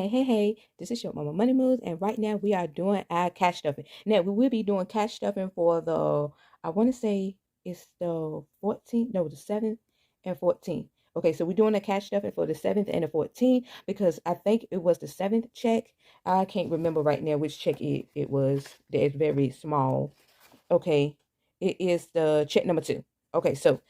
Hey, this is Shortmamamoneymovez, and right now we are doing our cash stuffing. Now, we will be doing cash stuffing for I want to say it's the 14th, no, the 7th and 14th. Okay, so we're doing the cash stuffing for the 7th and the 14th because I think it was the 7th check. I can't remember right now which check it was. That is very small. Okay, it is the check number 2. Okay, so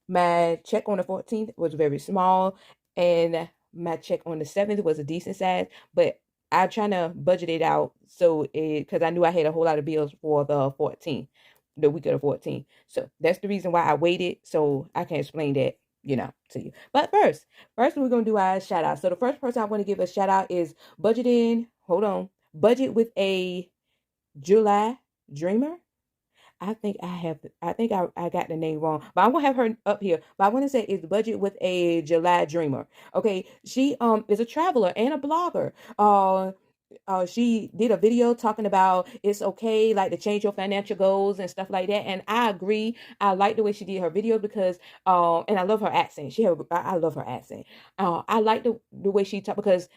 my check on the 14th was very small, and my check on the 7th was a decent size, but I trying to budget it out so because I knew I had a whole lot of bills for the 14th, the week of the 14th. So that's the reason why I waited, so I can explain that, to you. But first we're gonna do our shout out. So the first person I want to give a shout out is budget with a July Dreamer. I think I got the name wrong, but I'm gonna have her up here. But I want to say it's budget with a July Dreamer. Okay, she is a traveler and a blogger. She did a video talking about it's okay like to change your financial goals and stuff like that. And I agree. I like the way she did her video because and I love her accent. I love her accent. I like the way she talked because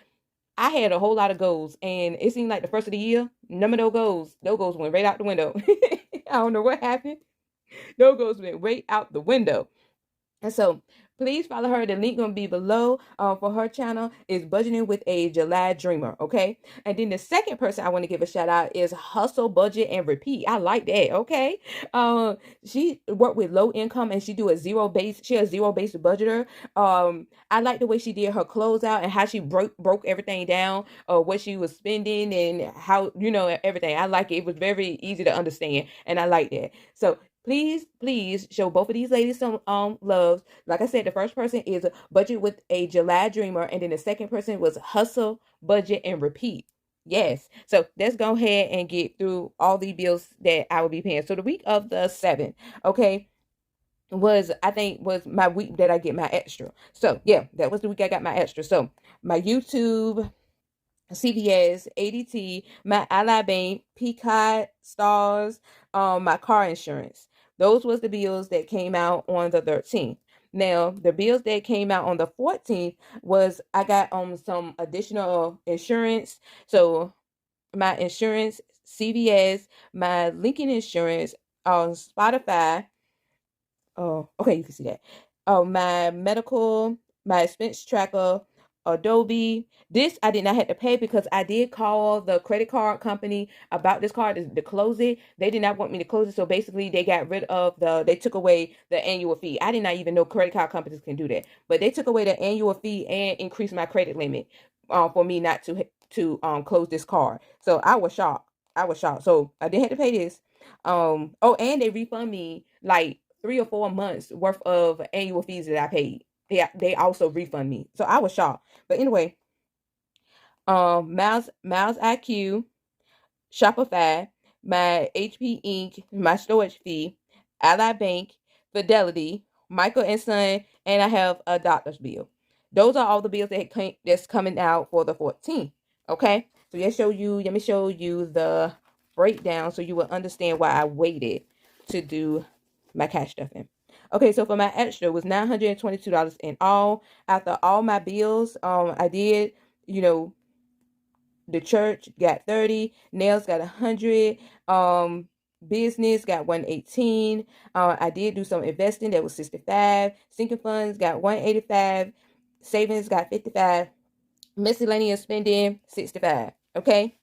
I had a whole lot of goals, and it seemed like the first of the year, none of those goals went right out the window. I don't know what happened. Those goals went right out the window. And so please follow her. The link gonna be below for her channel is Budgeting with a July Dreamer. Okay. And then the second person I want to give a shout out is Hustle, Budget, and Repeat. I like that. Okay. She worked with low income and she a zero based budgeter. I like the way she did her closeout and how she broke everything down, what she was spending and how, everything. I like it. It was very easy to understand. And I like that. So please show both of these ladies some love. Like I said, the first person is Budget with a July Dreamer, and then the second person was Hustle, Budget, and Repeat. Yes. So let's go ahead and get through all the bills that I will be paying. So the week of the 7th, okay, was my week that I get my extra. So yeah, that was the week I got my extra. So my YouTube, CVS, ADT, my Ally Bank, Peacock, Stars, my car insurance. Those was the bills that came out on the 13th. Now, the bills that came out on the 14th was I got some additional insurance. So my insurance, CVS, my Lincoln insurance, Spotify. Oh, okay, you can see that. Oh, my medical, my expense tracker, Adobe. This I did not have to pay because I did call the credit card company about this card to close it. They did not want me to close it, so basically they got rid of they took away the annual fee. I did not even know credit card companies can do that, but they took away the annual fee and increased my credit limit for me not to close this card. So I was shocked. So I didn't have to pay this. Oh, and they refund me like 3 or 4 months worth of annual fees that I paid. They also refund me. So I was shocked. But anyway, Miles IQ, Shopify, my HP Inc., my storage fee, Ally Bank, Fidelity, Michael and Son, and I have a doctor's bill. Those are all the bills that's coming out for the 14th. Okay, so let me show you the breakdown so you will understand why I waited to do my cash stuffing. Okay, so for my extra was $922 in all. After all my bills, I did, the church got 30, nails got 100, business got 118. I did do some investing that was 65. Sinking funds got 185. Savings got 55. Miscellaneous spending 65. Okay,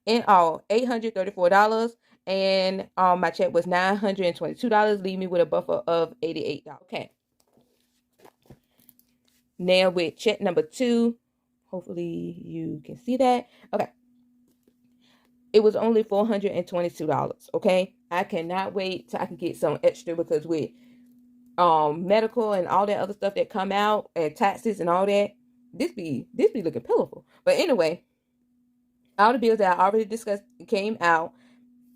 in all $834, and my check was $922, leaving me with a buffer of $88. Okay, now with check number 2, hopefully you can see that. Okay, it was only $422. Okay, I cannot wait till I can get some extra because with medical and all that other stuff that come out and taxes and all that, this be looking pitiful. But anyway, all the bills that I already discussed came out.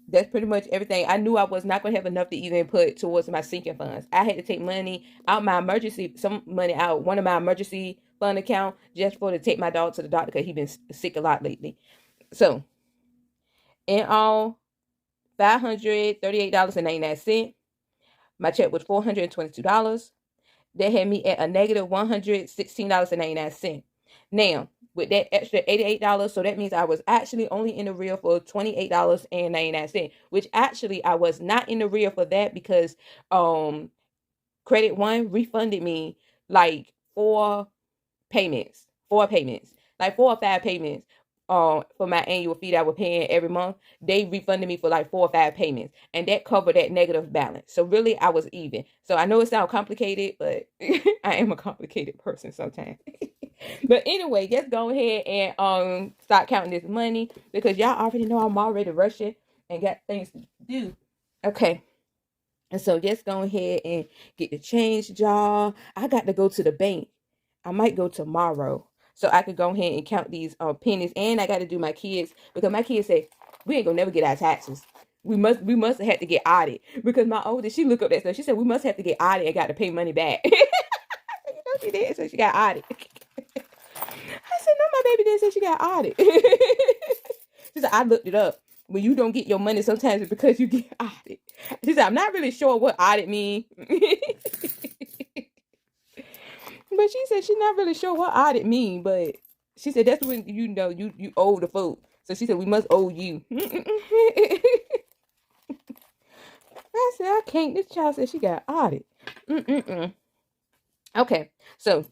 That's pretty much everything. I knew I was not going to have enough to even put towards my sinking funds. I had to take money out some money out one of my emergency fund account just to take my dog to the doctor because he's been sick a lot lately. So in all, $538.99. My check was $422. That had me at a negative $116.99. Now, with that extra $88. So that means I was actually only in the real for $28.99, which actually I was not in the real for that because Credit One refunded me like four payments, like 4 or 5 payments. For my annual fee that I was paying every month, they refunded me for like 4 or 5 payments, and that covered that negative balance. So really, I was even. So I know it sounds complicated, but I am a complicated person sometimes. But anyway, let's go ahead and start counting this money because y'all already know I'm already rushing and got things to do. Okay. And so let's go ahead and get the change jar. I got to go to the bank. I might go tomorrow so I could go ahead and count these pennies. And I got to do my kids because my kids say we ain't gonna never get our taxes. We must have had to get audited because my oldest, she looked up that stuff. She said we must have to get audited and got to pay money back. She did, so she got audited. I said no, my baby didn't say she got audited. She said I looked it up. When you don't get your money, sometimes it's because you get audited. She said I'm not really sure what audit means. But she said she's not really sure what audit mean, but she said that's when you know you owe the folks. So she said we must owe you. I said I can't. This child said she got audit. Okay, so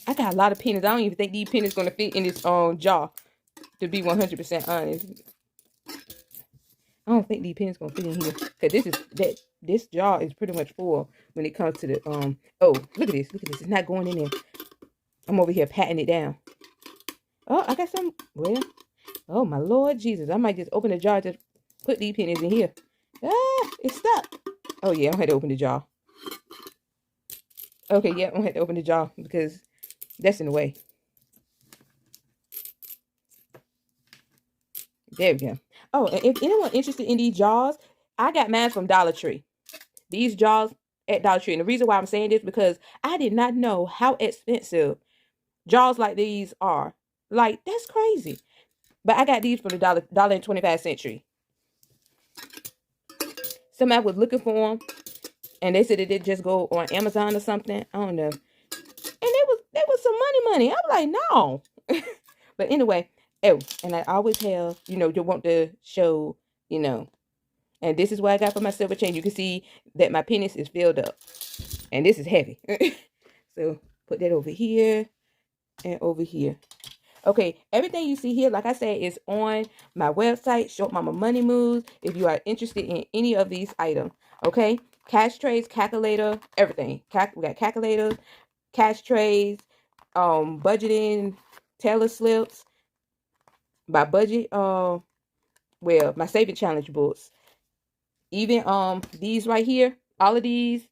I got a lot of pennies. I don't even think these pennies gonna fit in this jar. To be 100% honest, I don't think these pennies gonna fit in here because this jar is pretty much full when it comes to the Oh, look at this! It's not going in there. I'm over here patting it down. Oh, I got some. Well, oh my Lord Jesus! I might just open the jar to put these pennies in here. Ah, it's stuck. Oh yeah, I'm gonna have to open the jar. Okay, yeah, I'm gonna have to open the jar because that's in the way. There we go. Oh, and if anyone interested in these jars, I got mine from Dollar Tree. These jars at Dollar Tree. And the reason why I'm saying this because I did not know how expensive jars like these are. Like, that's crazy. But I got these from the dollar and 25 cent tree. Somebody was looking for them, and they said it did just go on Amazon or something. I don't know. And it was some money. I'm like, no. But anyway, oh, and I always have, you want to show, and this is what I got for my silver chain. You can see that my penis is filled up, and this is heavy. So put that over here and over here. Okay, everything you see here, like I said, is on my website, Shortmamamoneymovez, if you are interested in any of these items. Okay, cash trays, calculator, everything. We got calculators, cash trays, budgeting, teller slips, my budget, my saving challenge books. Even these right here, all of these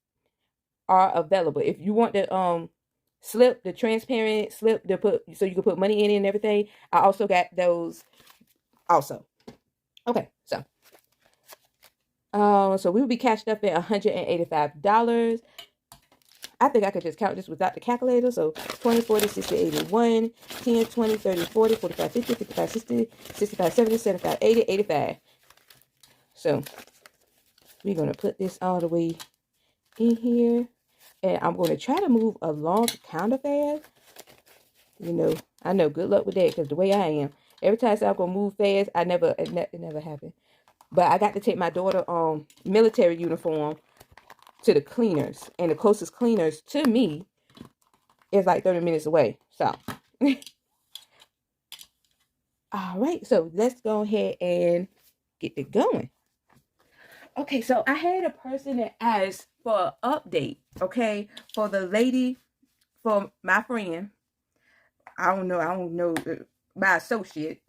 are available. If you want the slip, the transparent slip to put so you can put money in it and everything, I also got those also. Okay, so we will be cashed up at $185. I think I could just count this without the calculator. So 20, 40, 60, 81, 10, 20, 30, 40, 45, 50, 55, 60, 65, 70, 75, 80, 85. So we're going to put this all the way in here. And I'm going to try to move along the counter fast. I know, good luck with that because the way I am, every time I say I'm going to move fast, it never happened. But I got to take my daughter military uniform to the cleaners. And the closest cleaners to me is like 30 minutes away. So, all right. So, let's go ahead and get it going. Okay, so I had a person that asked for an update, okay, for the lady, for my friend. I don't know, my associate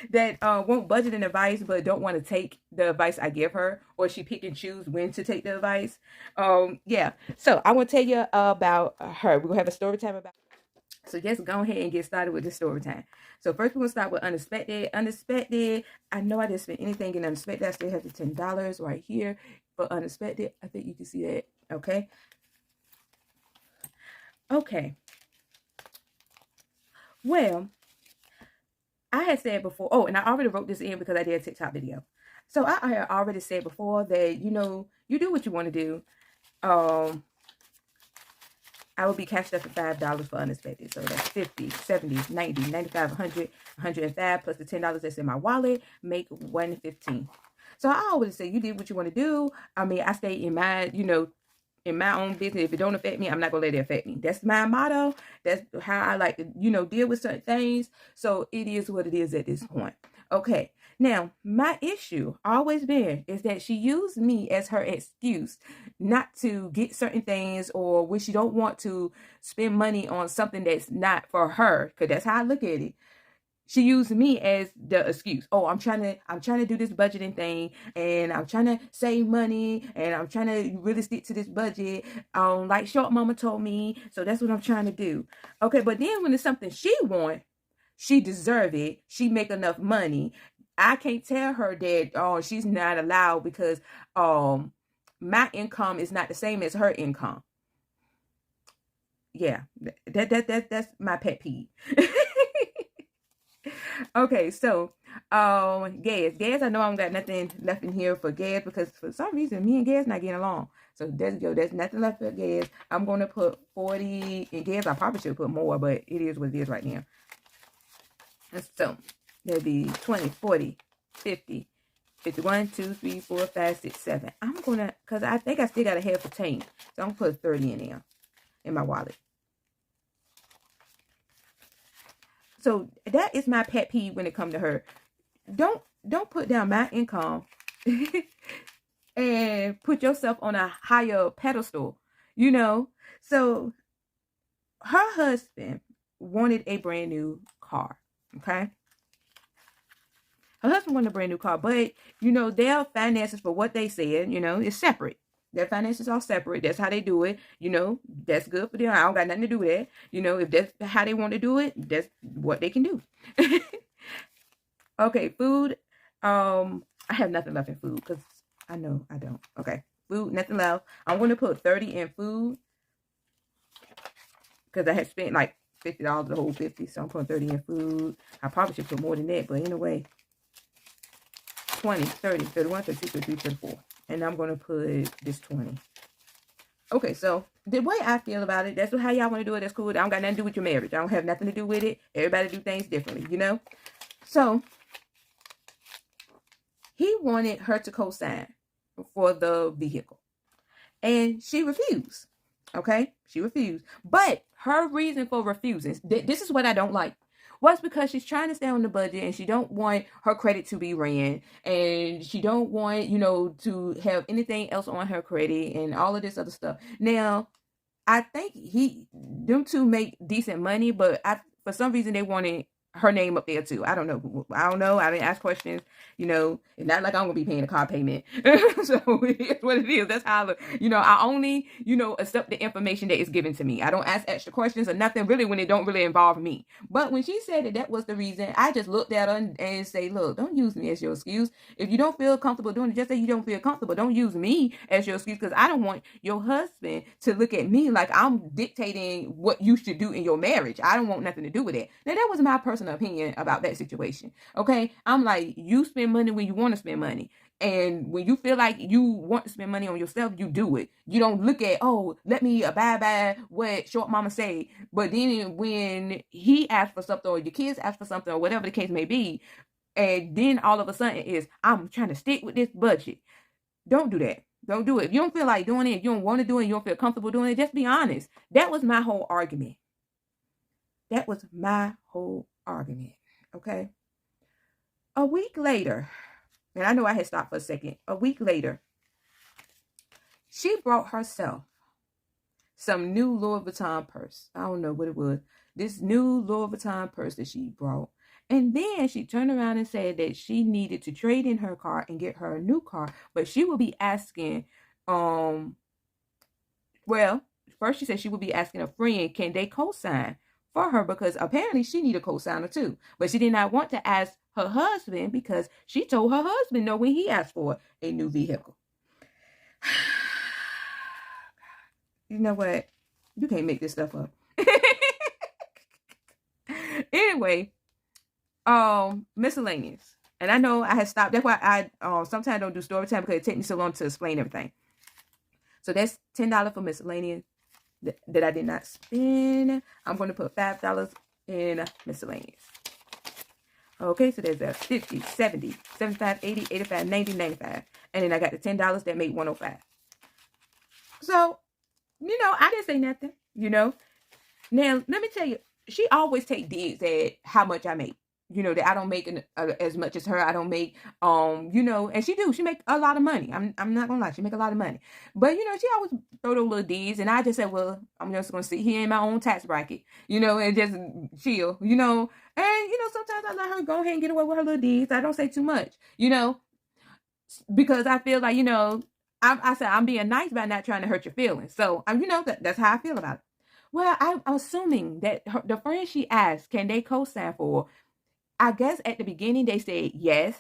that want budgeting advice but don't want to take the advice I give her, or she pick and choose when to take the advice. Yeah. So I want to tell you about her. We're gonna have a story time about. So just go ahead and get started with the story time. So first we're gonna start with unexpected. Unexpected. I know I didn't spend anything in unexpected. I still have the $10 right here for unexpected. I think you can see that. Okay. Okay. Well, I had said before, and I already wrote this in because I did a TikTok video. So I had already said before that, you do what you want to do. I will be cashed up at $5 for unexpected. So that's 50, 70, 90, 95, 100, 105 plus the $10 that's in my wallet make 115. So I always say, you did what you want to do. I mean, I stay in my, in my own business. If it don't affect me, I'm not gonna let it affect me. That's my motto. That's how I like to, deal with certain things. So it is what it is at this point. Okay. Now, my issue always been is that she used me as her excuse not to get certain things, or when she don't want to spend money on something that's not for her, because that's how I look at it. She used me as the excuse. Oh, I'm trying to do this budgeting thing, and I'm trying to save money, and I'm trying to really stick to this budget. Like Short Mama told me, so that's what I'm trying to do. Okay, but then when it's something she want, she deserve it. She make enough money. I can't tell her that she's not allowed because my income is not the same as her income. Yeah, that's my pet peeve. Okay, so gas. I know I don't got nothing left in here for gas because for some reason me and gas not getting along. So there's nothing left for gas. I'm gonna put 40 in gas. I probably should put more, but it is what it is right now. And so there'll be 20, 40, 50, 51, 2, 3, 4, 5, 6, 7. I'm gonna, cause I think I still got a half a tank, so I'm gonna put 30 in there in my wallet. So that is my pet peeve when it comes to her. Don't put down my income and put yourself on a higher pedestal, So her husband wanted a brand new car, okay? Her husband wanted a brand new car, but, their finances for what they said, is separate. Their finances are separate. That's how they do it. That's good for them. I don't got nothing to do with that. If that's how they want to do it, that's what they can do. Okay, food. I have nothing left in food because I know I don't. Okay, food, nothing left. I'm going to put 30 in food because I had spent like $50, the whole 50. So I'm putting 30 in food. I probably should put more than that, but anyway. 20, 30, 31, 32, 33, 34. And I'm going to put this 20. Okay, so the way I feel about it, that's how y'all want to do it. That's cool. I don't got nothing to do with your marriage. I don't have nothing to do with it. Everybody do things differently, So, he wanted her to co-sign for the vehicle. And she refused. Okay? She refused. But her reason for refusing, this is what I don't like. Was because she's trying to stay on the budget and she don't want her credit to be ran, and she don't want, to have anything else on her credit and all of this other stuff. Now, I think them two make decent money, but for some reason they wanted her name up there too. I don't know. I didn't ask questions. It's not like I'm gonna be paying a car payment. So it is what it is. That's how I look. I only, accept the information that is given to me. I don't ask extra questions or nothing really when it don't really involve me. But when she said that was the reason, I just looked at her and say, look, don't use me as your excuse. If you don't feel comfortable doing it, just say you don't feel comfortable. Don't use me as your excuse, because I don't want your husband to look at me like I'm dictating what you should do in your marriage. I don't want nothing to do with it. Now, that was my personal opinion about that situation. Okay, I'm like, you spend money when you want to spend money, and when you feel like you want to spend money on yourself, you do it. You don't look at, oh, let me abide by what Short Mama say. But then when he asks for something, or your kids ask for something, or whatever the case may be, and then all of a sudden I'm trying to stick with this budget. Don't do that. Don't do it. If you don't feel like doing it, if you don't want to do it, you don't feel comfortable doing it, just be honest. That was my whole argument. Okay? A week later, and I know I had stopped for a second. A week later, she brought herself some new Louis Vuitton purse. I don't know what it was. This new Louis Vuitton purse that she brought. And then she turned around and said that she needed to trade in her car and get her a new car. But she will be asking, first she said she would be asking a friend, can they co-sign for her? Because apparently she need a co-signer too. But she did not want to ask her husband because she told her husband no when he asked for a new vehicle. You know what? You can't make this stuff up. Anyway, miscellaneous. And I know I had stopped. That's why I sometimes don't do story time, because it takes me so long to explain everything. So that's $10 for miscellaneous. that I did not spend. I'm going to put $5 in miscellaneous. Okay, so there's a 50, 70, 75, 80, 85, 90, 95. And then I got the $10 that made 105. So, I didn't say nothing, Now, let me tell you, she always take digs at how much I make. That I don't make as much as her. I don't make, and she make a lot of money. I'm not gonna lie, she make a lot of money. But, she always throw those little digs, and I just said, well, I'm just gonna sit here in my own tax bracket, and just chill, And, sometimes I let her go ahead and get away with her little digs. I don't say too much, because I feel like, I said I'm being nice by not trying to hurt your feelings. So, that's how I feel about it. Well, I'm assuming that the friend she asked, can they co-sign for? I guess at the beginning they said yes,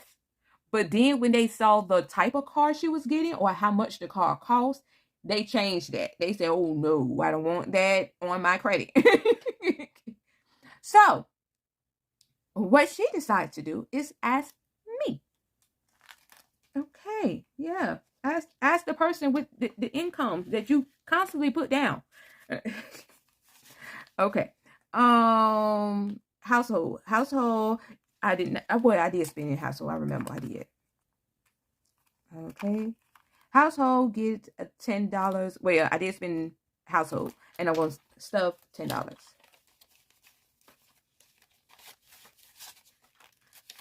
but then when they saw the type of car she was getting or how much the car cost, they changed that. They said, oh no, I don't want that on my credit. So, what she decided to do is ask me. Okay, yeah. Ask the person with the income that you constantly put down. Okay. Household. I didn't. Well, I did spend in household. I remember I did. Okay. Household gets $10. Well, I did spend household, and I was stuff $10.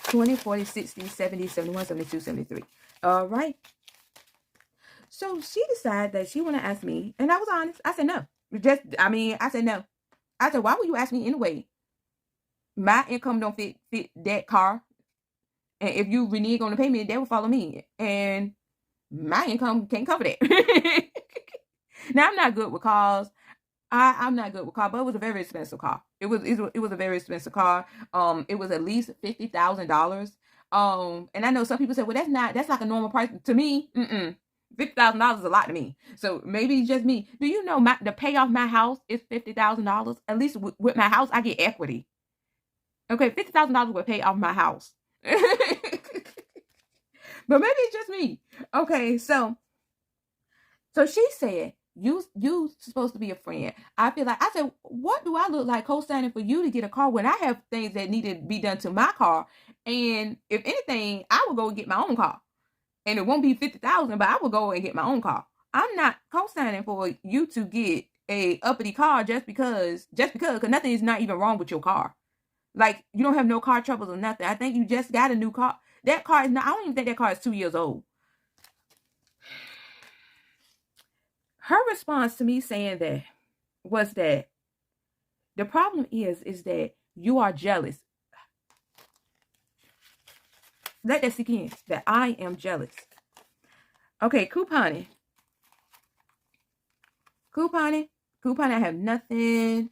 20, 40, 60, 70, 71, 72, 73. All right. So she decided that she want to ask me, and I was honest. I said no. I said no. I said, why would you ask me anyway? My income don't fit that car. And if you renege on the payment, they will follow me. And my income can't cover that. Now, I'm not good with cars. I'm not good with cars, but it was a very expensive car. It was a very expensive car. It was at least $50,000. And I know some people say, well, that's like a normal price to me. $50,000 is a lot to me. So maybe it's just me. Do you know to pay off my house is $50,000? At least with my house, I get equity. Okay, $50,000 would pay off my house. But maybe it's just me. Okay, so she said, you supposed to be a friend. I said, what do I look like co-signing for you to get a car when I have things that need to be done to my car? And if anything, I will go and get my own car. And it won't be $50,000, but I will go and get my own car. I'm not co-signing for you to get a uppity car just because nothing is not even wrong with your car. Like, you don't have no car troubles or nothing. I think you just got a new car. That car is not, I don't even think that car is 2 years old. Her response to me saying that was that the problem is that you are jealous. Let that sink in, that I am jealous. Okay, couponing. I have nothing.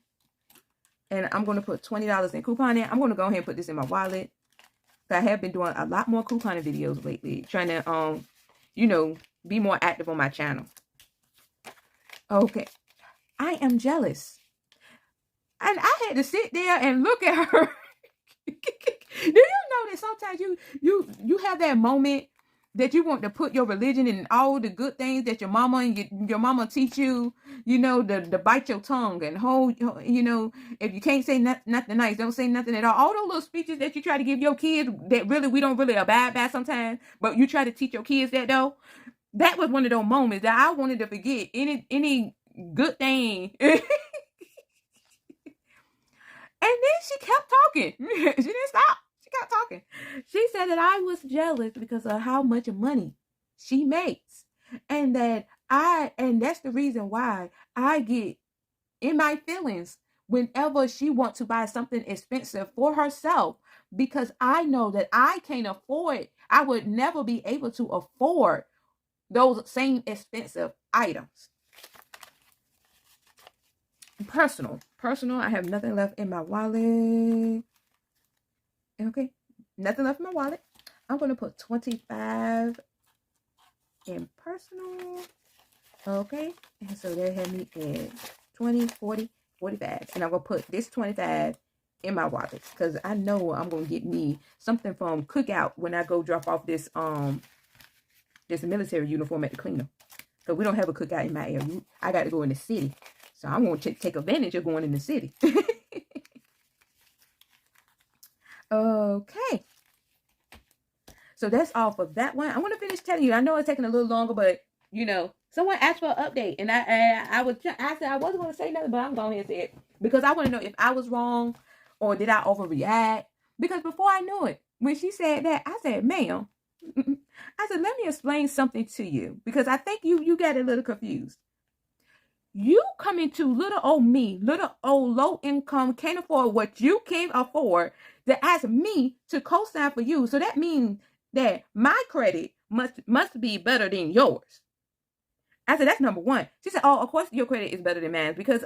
And I'm going to put $20 in couponing. I'm going to go ahead and put this in my wallet. I have been doing a lot more couponing videos lately. Trying to, be more active on my channel. Okay. I am jealous. And I had to sit there and look at her. Do you know that sometimes you have that moment that you want to put your religion and all the good things that your mama and your mama teach you, to bite your tongue and hold, if you can't say nothing nice, don't say nothing at all. All those little speeches that you try to give your kids that really we don't really abide by sometimes, but you try to teach your kids that though. That was one of those moments that I wanted to forget any good thing. And then she kept talking. She didn't stop. She kept talking. She said that I was jealous because of how much money she makes. And that's the reason why I get in my feelings whenever she wants to buy something expensive for herself, because I know that I can't afford, I would never be able to afford those same expensive items. Personal, I have nothing left in my wallet. Okay, nothing left in my wallet. I'm going to put 25 in personal. Okay, and so they have me at 20, 40, 45. And I'm going to put this 25 in my wallet because I know I'm going to get me something from Cookout when I go drop off this military uniform at the cleaner. Because we don't have a Cookout in my area. I got to go in the city. So I'm going to take advantage of going in the city. Okay. So that's all for that one. I want to finish telling you. I know it's taking a little longer, but you know, someone asked for an update, and I said I wasn't going to say nothing, but I'm going to say it because I want to know if I was wrong or did I overreact. Because before I knew it, when she said that, I said, "Ma'am," I said, "Let me explain something to you because I think you got a little confused. You come into little old me, little old low income, can't afford what you can't afford, to ask me to co-sign for you. So that means that my credit must be better than yours." I said, "That's number one." She said, "Oh, of course your credit is better than mine because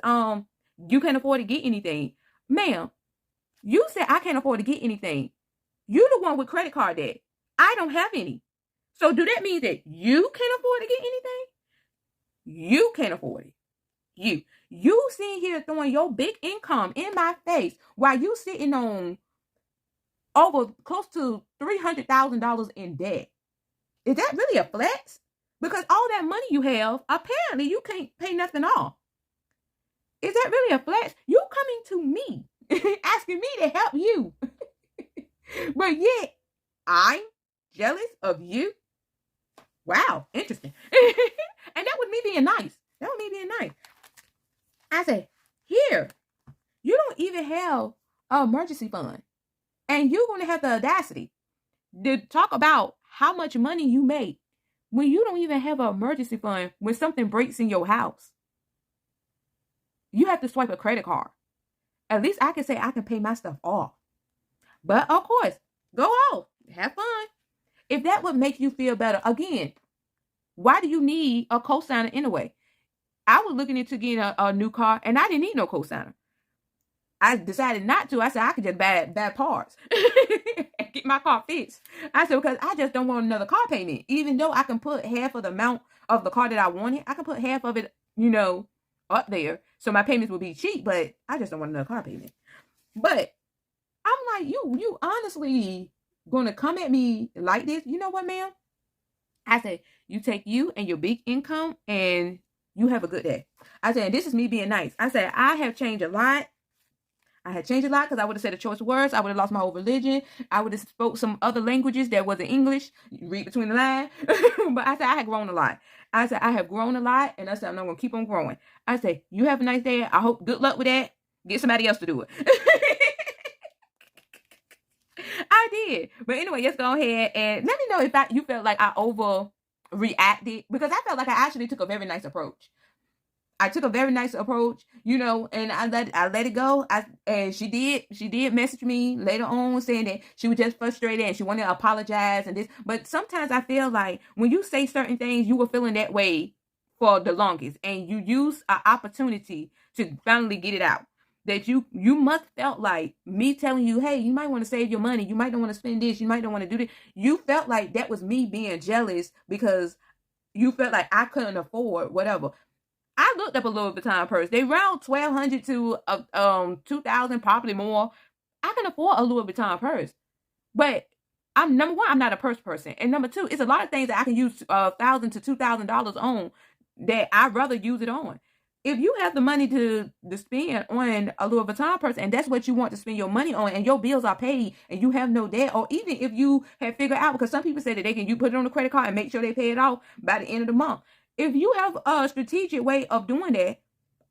you can't afford to get anything." Ma'am, you said I can't afford to get anything. You the one with credit card debt. I don't have any. So do that mean that you can't afford to get anything? You can't afford it. You sitting here throwing your big income in my face while you sitting on over close to $300,000 in debt. Is that really a flex? Because all that money you have, apparently you can't pay nothing off. Is that really a flex? You coming to me, asking me to help you. But yet, I'm jealous of you? Wow, interesting. And that was me being nice. That was me being nice. I said, here, you don't even have an emergency fund. And you're going to have the audacity to talk about how much money you make when you don't even have an emergency fund when something breaks in your house. You have to swipe a credit card. At least I can say I can pay my stuff off. But of course, go off. Have fun. If that would make you feel better, again, why do you need a cosigner anyway? I was looking into getting a new car and I didn't need no cosigner. I decided not to. I said I could just buy parts and get my car fixed. I said because I just don't want another car payment. Even though I can put half of the amount of the car that I wanted, I can put half of it, up there. So my payments will be cheap, but I just don't want another car payment. But I'm like, you honestly gonna come at me like this? You know what, ma'am? I said, you take you and your big income and you have a good day. I said, and this is me being nice. I said, I have changed a lot. I had changed a lot because I would have said a choice of words. I would have lost my whole religion. I would have spoke some other languages that wasn't English. You read between the lines. But I said, I had grown a lot. I said, I have grown a lot. And I said, I'm not going to keep on growing. I said, you have a nice day. I hope good luck with that. Get somebody else to do it. I did. But anyway, just go ahead and let me know if you felt like I overreacted. Because I felt like I actually took a very nice approach. I took a very nice approach, and I let it go. And she did message me later on saying that she was just frustrated and she wanted to apologize and this. But sometimes I feel like when you say certain things, you were feeling that way for the longest, and you use an opportunity to finally get it out. That you must felt like me telling you, hey, you might want to save your money. You might don't want to spend this. You might don't want to do this. You felt like that was me being jealous because you felt like I couldn't afford whatever. I looked up a Louis Vuitton purse. They round $1,200 to $2,000, probably more. I can afford a Louis Vuitton purse, but number one, I'm not a purse person, and number two, it's a lot of things that I can use $1,000 to $2,000 on that I'd rather use it on. If you have the money to spend on a Louis Vuitton purse, and that's what you want to spend your money on, and your bills are paid, and you have no debt, or even if you have figured out, because some people say that you put it on a credit card and make sure they pay it off by the end of the month. If you have a strategic way of doing that,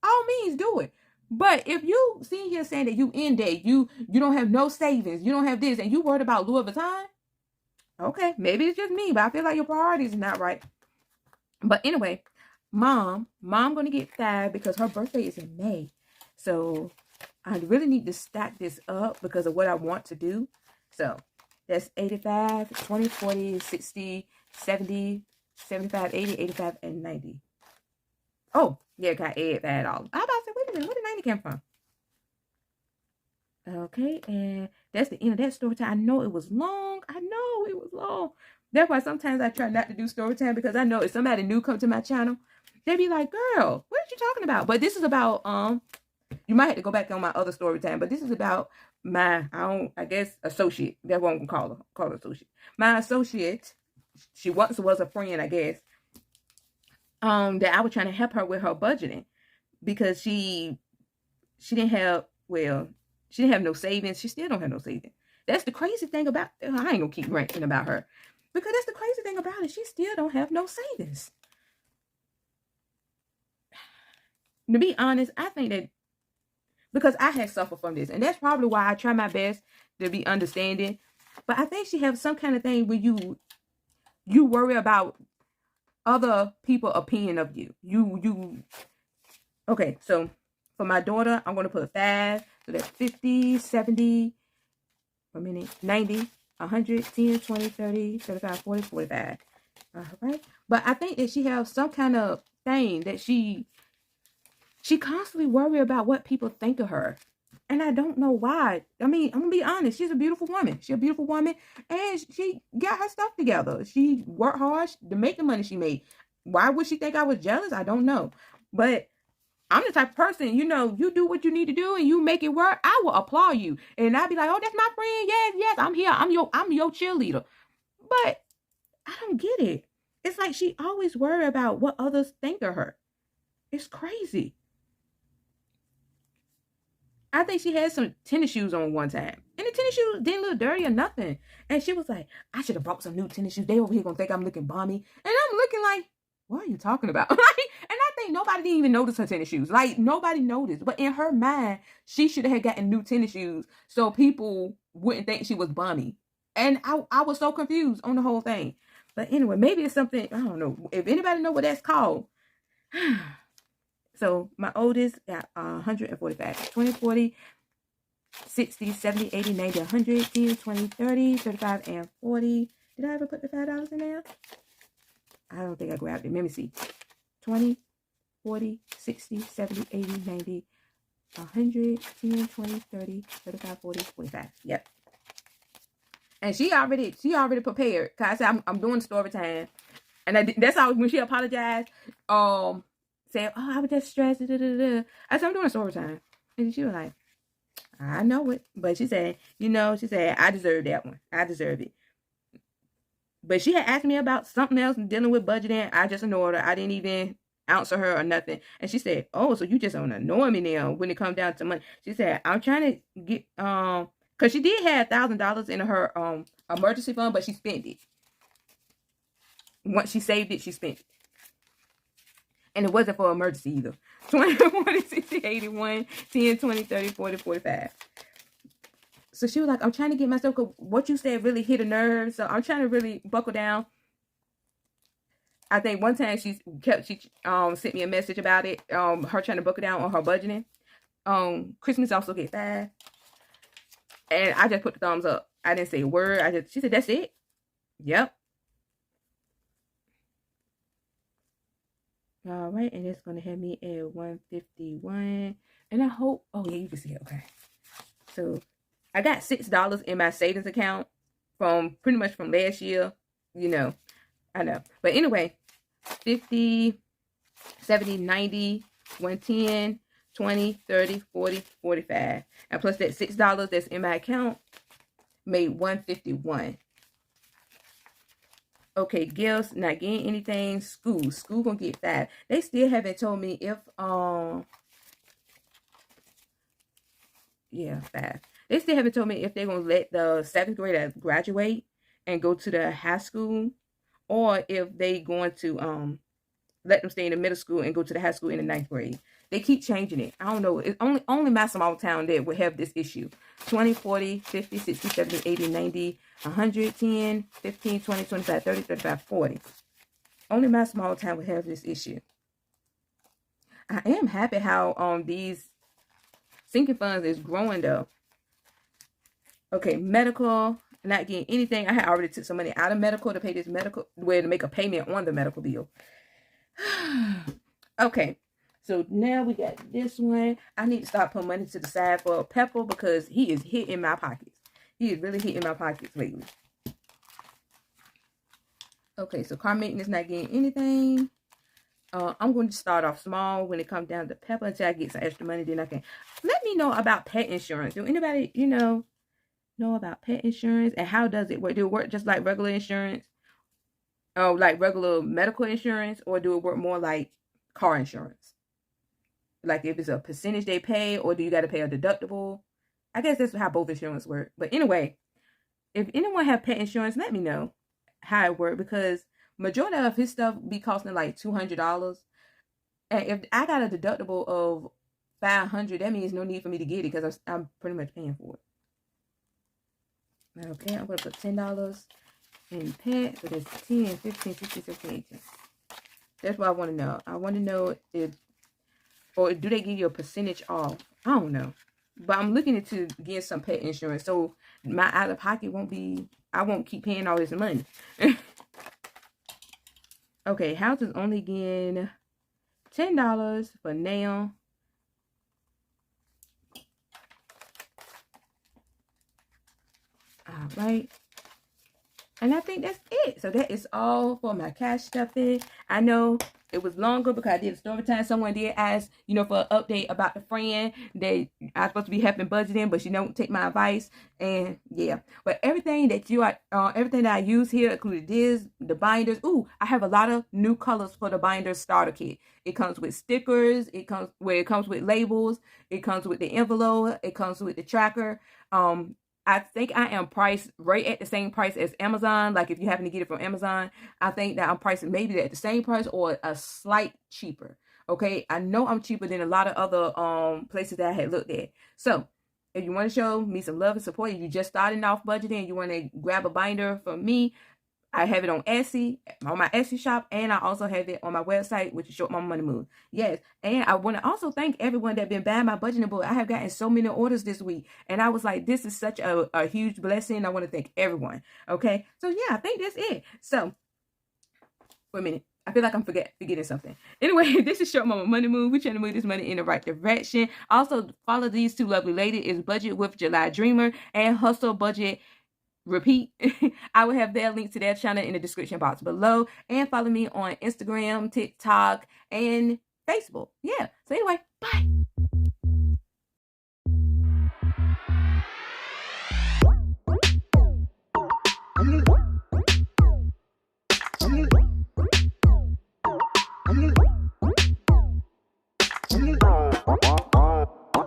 all means do it. But if you see here saying that you in debt, you don't have no savings, you don't have this, and you worried about Louis Vuitton, okay, maybe it's just me, but I feel like your priorities are not right. But anyway, mom gonna get fired because her birthday is in May. So I really need to stack this up because of what I want to do. So that's 85, 20, 40, 60, 70, 75, 80, 85, and 90. Oh, yeah, got add $5. I about to say, wait a minute, where did 90 come from? Okay, and that's the end of that story time. I know it was long. That's why sometimes I try not to do story time because I know if somebody new come to my channel, they be like, girl, what are you talking about? But this is about, you might have to go back on my other story time, but this is about my, I guess, associate. That's what I'm going to call her associate. My associate, she once was a friend, I guess, that I was trying to help her with her budgeting. because she didn't have, well, she didn't have no savings. She still don't have no savings. That's the crazy thing about, I ain't gonna keep ranting about her, because that's the crazy thing about it. She still don't have no savings. To be honest, I think that because I had suffered from this, and that's probably why I try my best to be understanding. But I think she has some kind of thing where you worry about other people's opinion of you. Okay, so for my daughter, I'm going to put 5. So that's 50, 70, 90, 100, 10, 20, 30, 35, 40, 45. All right. But I think that she has some kind of thing that she constantly worry about what people think of her. And I don't know why. I mean, I'm going to be honest. She's a beautiful woman. She's a beautiful woman. And she got her stuff together. She worked hard to make the money she made. Why would she think I was jealous? I don't know. But I'm the type of person, you do what you need to do and you make it work. I will applaud you. And I'll be like, oh, that's my friend. Yes, I'm here. I'm your cheerleader. But I don't get it. It's like she always worry about what others think of her. It's crazy. I think she had some tennis shoes on one time. And the tennis shoes didn't look dirty or nothing. And she was like, I should have bought some new tennis shoes. They over here going to think I'm looking balmy. And I'm looking like, what are you talking about? And I think nobody didn't even notice her tennis shoes. Like, nobody noticed. But in her mind, she should have gotten new tennis shoes so people wouldn't think she was bummy. And I was so confused on the whole thing. But anyway, maybe it's something, I don't know. If anybody know what that's called. So my oldest got 145. 20, 40, 60, 70, 80, 90, 100, 10, 20, 30, 35, and 40. Did I ever put the $5 in there? I don't think I grabbed it. Let me see. 20, 40, 60, 70, 80, 90, 100, 10, 20, 30, 35, 40, 45. Yep. And she already prepared. Cause I said I'm doing story time. And that's how when she apologized, said, oh, I was just stressed. I said, I'm doing story time. And she was like, I know it. But she said, I deserve that one. I deserve it. But she had asked me about something else dealing with budgeting. I just ignored her. I didn't even answer her or nothing. And she said, oh, so you just gonna annoy me now when it comes down to money. She said, I'm trying to get, because she did have $1,000 in her emergency fund, but she spent it. Once she saved it, she spent it. And it wasn't for emergency either. 20, 40, 60, 81, 10, 20, 30, 40, 45. So she was like, I'm trying to get myself, because what you said really hit a nerve. So I'm trying to really buckle down. I think one time she sent me a message about it. Her trying to buckle down on her budgeting. Christmas also get 5. And I just put the thumbs up. I didn't say a word. She said, that's it? Yep. All right, and it's going to have me at 151. And I hope, oh yeah, you can see it. Okay. So I got $6 in my savings account from pretty much from last year. I know. But anyway, 50, 70, 90, 110, 20, 30, 40, 45. And plus that $6 that's in my account made 151. Okay, gifts, not getting anything. School gonna get 5. They still haven't told me if 5. They still haven't told me if they're gonna let the 7th grader graduate and go to the high school, or if they going to let them stay in the middle school and go to the high school in the 9th grade. They keep changing it. I don't know. It's only my small town that would have this issue. 20, 40, 50, 60, 70, 80, 90, 110, 15, 20, 25, 30, 35, 40. Only my small town would have this issue. I am happy how these sinking funds is growing though. Okay, medical, not getting anything. I had already took some money out of medical to pay this medical, to make a payment on the medical bill. Okay, so now we got this one. I need to start putting money to the side for Pepper because he is hitting my pockets. He is really hitting my pockets lately. Okay, so car maintenance, not getting anything. I'm going to start off small when it comes down to Pepper until I get some extra money. Then I can let me know about pet insurance. Do anybody know about pet insurance and how does it work? Do it work just like regular insurance? Like regular medical insurance, or do it work more like car insurance? like if it's a percentage they pay, or do you got to pay a deductible? I guess that's how both insurance work. But anyway, if anyone have pet insurance, let me know how it works, because majority of his stuff be costing like $200. And if I got a deductible of $500, that means no need for me to get it, because I'm pretty much paying for it. Okay, I'm gonna put $10 in pet. So that's 10, 15, 16, 17, 18. That's what I want to know. I want to know if, or do they give you a percentage off? I don't know. But I'm looking into getting some pet insurance, so my out of pocket won't be, I won't keep paying all this money. Okay, houses only getting $10 for now. All right. And I think that's it. So that is all for my cash stuffing. I know it was longer because I did a story time. Someone did ask, for an update about the friend that I'm supposed to be helping budgeting, but she don't take my advice. And yeah, but everything that everything that I use here, including this, the binders. Ooh, I have a lot of new colors for the binder starter kit. It comes with stickers. It comes with labels. It comes with the envelope. It comes with the tracker. I think I am priced right at the same price as Amazon. Like if you happen to get it from Amazon, I think that I'm priced maybe at the same price or a slight cheaper. Okay, I know I'm cheaper than a lot of other places that I had looked at. So if you want to show me some love and support, if you're just starting off budgeting and you want to grab a binder from me, I have it on Etsy, on my Etsy shop, and I also have it on my website, which is Shortmamamoneymovez. Yes, and I want to also thank everyone that been buying my budgeting book. I have gotten so many orders this week, and I was like, this is such a huge blessing. I want to thank everyone. Okay, so yeah, I think that's it. So, wait a minute. I feel like I'm forgetting something. Anyway, this is Short Mama Money Move. We're trying to move this money in the right direction. Also, follow these two lovely ladies. Is Budget with July Dreamer and Hustle Budget Repeat. I will have their link to their channel in the description box below, and follow me on Instagram, TikTok, and Facebook. Yeah. So anyway, bye.